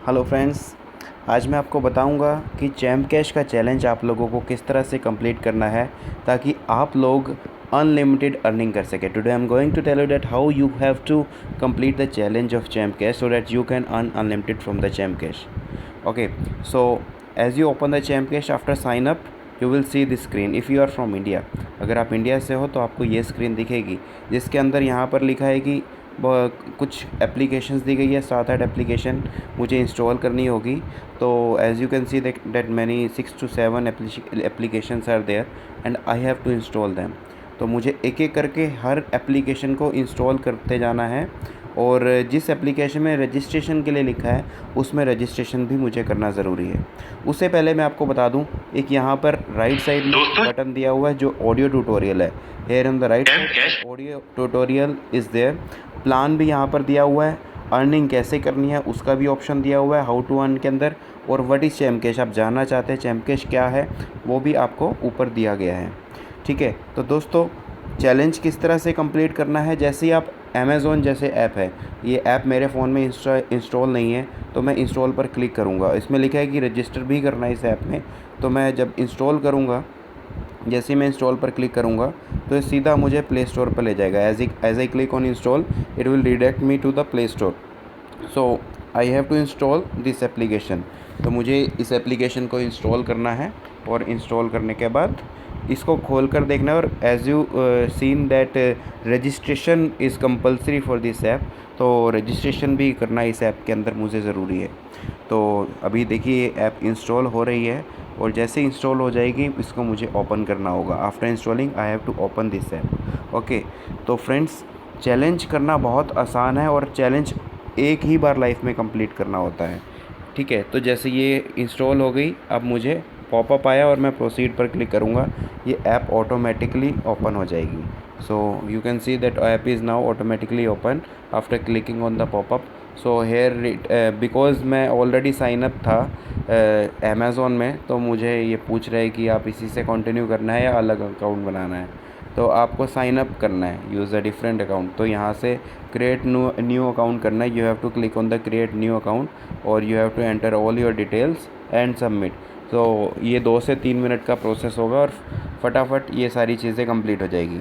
Hello friends, आज मैं आपको बताऊंगा कि चैम्प कैश का चैलेंज आप लोगों को किस तरह से कंप्लीट करना है ताकि आप लोग अनलिमिटेड अर्निंग कर सकें। Today I am going to tell you that how you have to complete the challenge of Champ Cash so that you can earn unlimited from the Champ Cash. Okay, so as you open the Champ Cash after sign up you will see this screen if you are from India. अगर आप India से हो तो आपको ये screen दिखेगी जिसके अंदर यहाँ पर लिखा है कि कुछ एप्लीकेशंस दी गई है, 7-8 एप्लीकेशन मुझे इंस्टॉल करनी होगी। तो as you can see that many 6 to 7 applications are there and I have to install them. तो मुझे एक एक करके हर एप्लीकेशन को इंस्टॉल करते जाना है और जिस एप्लीकेशन में रजिस्ट्रेशन के लिए लिखा है उसमें रजिस्ट्रेशन भी मुझे करना ज़रूरी है। उससे पहले मैं आपको बता दूं, एक यहाँ पर राइट साइड में बटन दिया हुआ है जो ऑडियो ट्यूटोरियल है। Here on the right side audio tutorial is there. Plan भी यहाँ पर दिया हुआ है, अर्निंग कैसे करनी है उसका भी ऑप्शन दिया हुआ है हाउ टू अर्न के अंदर, और व्हाट इज़ चैम्प कैश, आप जानना चाहते हैं चैम्प कैश क्या है वो भी आपको ऊपर दिया गया है। ठीक है, तो दोस्तों चैलेंज किस तरह से कंप्लीट करना है, जैसे ही आप अमेज़ॉन जैसे ऐप है, ये ऐप मेरे फ़ोन में इंस्टॉल नहीं है तो मैं इंस्टॉल पर क्लिक करूँगा। इसमें लिखा है कि रजिस्टर भी करना है इस ऐप में, तो मैं जब इंस्टॉल करूँगा, जैसे ही मैं इंस्टॉल पर क्लिक करूँगा तो ये सीधा मुझे प्ले स्टोर पर ले जाएगा। As I click on install it will redirect me to the Play Store. So I have to install this application. तो मुझे इस एप्लीकेशन को इंस्टॉल करना है और इंस्टॉल करने के बाद इसको खोल कर देखना है। और as you seen that registration is compulsory for this app, तो रजिस्ट्रेशन भी करना इस ऐप के अंदर मुझे ज़रूरी है। तो अभी देखिए ऐप इंस्टॉल हो रही है और जैसे इंस्टॉल हो जाएगी इसको मुझे ओपन करना होगा। After installing I have to open this app. Okay, तो फ्रेंड्स चैलेंज करना बहुत आसान है और चैलेंज एक ही बार लाइफ में कंप्लीट करना होता है। ठीक है, तो जैसे ये इंस्टॉल हो गई, अब मुझे पॉपअप आया और मैं प्रोसीड पर क्लिक करूँगा, ये ऐप ऑटोमेटिकली ओपन हो जाएगी। So you can see that app is now automatically open after clicking on the popup. So here because मैं ऑलरेडी साइन अप था अमेज़ॉन में, तो मुझे ये पूछ रहा है कि आप इसी से कंटिन्यू करना है या अलग अकाउंट बनाना है। तो आपको साइन अप करना है, यूज़ अ डिफरेंट अकाउंट। तो यहाँ से क्रिएट न्यू अकाउंट करना है। You have to click on the create new account और you have to enter all your details and submit. तो ये 2 से 3 मिनट का प्रोसेस होगा और फटाफट ये सारी चीज़ें कंप्लीट हो जाएगी।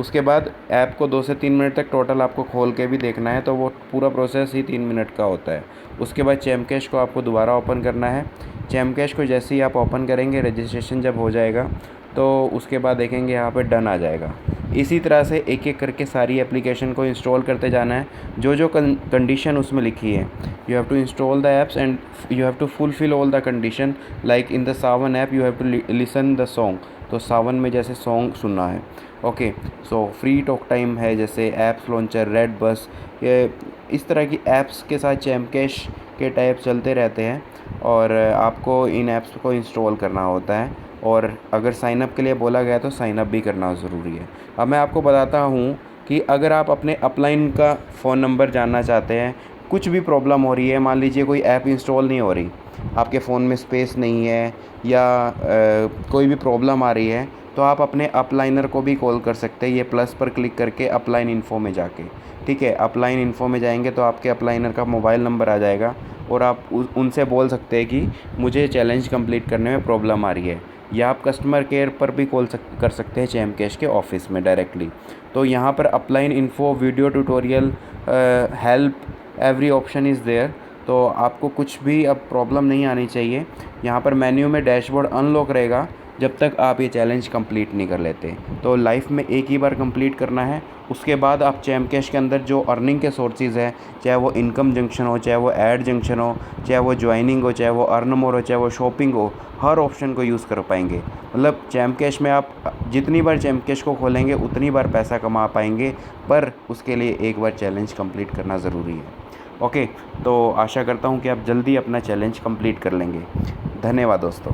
उसके बाद ऐप को 2 से 3 मिनट तक टोटल आपको खोल के भी देखना है, तो वो पूरा प्रोसेस ही 3 मिनट का होता है। उसके बाद चैम्प कैश को आपको दोबारा ओपन करना है। चैम्प कैश को जैसे ही आप ओपन करेंगे, रजिस्ट्रेशन जब हो जाएगा तो उसके बाद देखेंगे यहाँ पे डन आ जाएगा। इसी तरह से एक एक करके सारी एप्लीकेशन को इंस्टॉल करते जाना है, जो जो कंडीशन उसमें लिखी है। You have to install the apps and you have to fulfil all the condition. Like in the Saavn app you have to listen the song, तो सावन में जैसे सॉन्ग सुनना है। Okay, so free talk time है, जैसे ऐप्स लॉन्चर, रेड बस, ये इस तरह की ऐप्स के साथ चैम्प कैश के टाइप चलते रहते हैं और आपको इन ऐप्स को इंस्टॉल करना होता है। और अगर साइन अप के लिए बोला गया तो साइन अप भी करना ज़रूरी है। अब मैं आपको बताता हूँ कि अगर आप अपने अपलाइन का फ़ोन नंबर जानना चाहते हैं, कुछ भी प्रॉब्लम हो रही है, मान लीजिए कोई ऐप इंस्टॉल नहीं हो रही, आपके फ़ोन में स्पेस नहीं है या कोई भी प्रॉब्लम आ रही है, तो आप अपने अपलाइनर को भी कॉल कर सकते हैं। ये प्लस पर क्लिक करके अपलाइन इन्फो में जाके, ठीक है, अपलाइन इन्फो में जाएंगे तो आपके अपलाइनर का मोबाइल नंबर आ जाएगा और आप उनसे बोल सकते हैं कि मुझे चैलेंज कंप्लीट करने में प्रॉब्लम आ रही है। या आप कस्टमर केयर पर भी कॉल कर सकते हैं चैम्प कैश के ऑफिस में डायरेक्टली। तो यहाँ पर upline info, video tutorial, help, every option is there. तो आपको कुछ भी अब प्रॉब्लम नहीं आनी चाहिए। यहाँ पर मेन्यू में डैशबोर्ड अनलॉक रहेगा जब तक आप ये चैलेंज कंप्लीट नहीं कर लेते। तो लाइफ में एक ही बार कंप्लीट करना है। उसके बाद आप चैम्प कैश के अंदर जो अर्निंग के सोर्सेज हैं, चाहे वो इनकम जंक्शन हो, चाहे वो ऐड जंक्शन हो, चाहे वो ज्वाइनिंग हो, चाहे वो अर्न मोर हो, चाहे वो शॉपिंग हो, हर ऑप्शन को यूज़ कर पाएंगे। मतलब चैम्प कैश में आप जितनी बार चैम्प कैश को खोलेंगे उतनी बार पैसा कमा पाएंगे, पर उसके लिए एक बार चैलेंज कंप्लीट करना ज़रूरी है। ओके, तो आशा करता हूँ कि आप जल्दी अपना चैलेंज कंप्लीट कर लेंगे। धन्यवाद दोस्तों।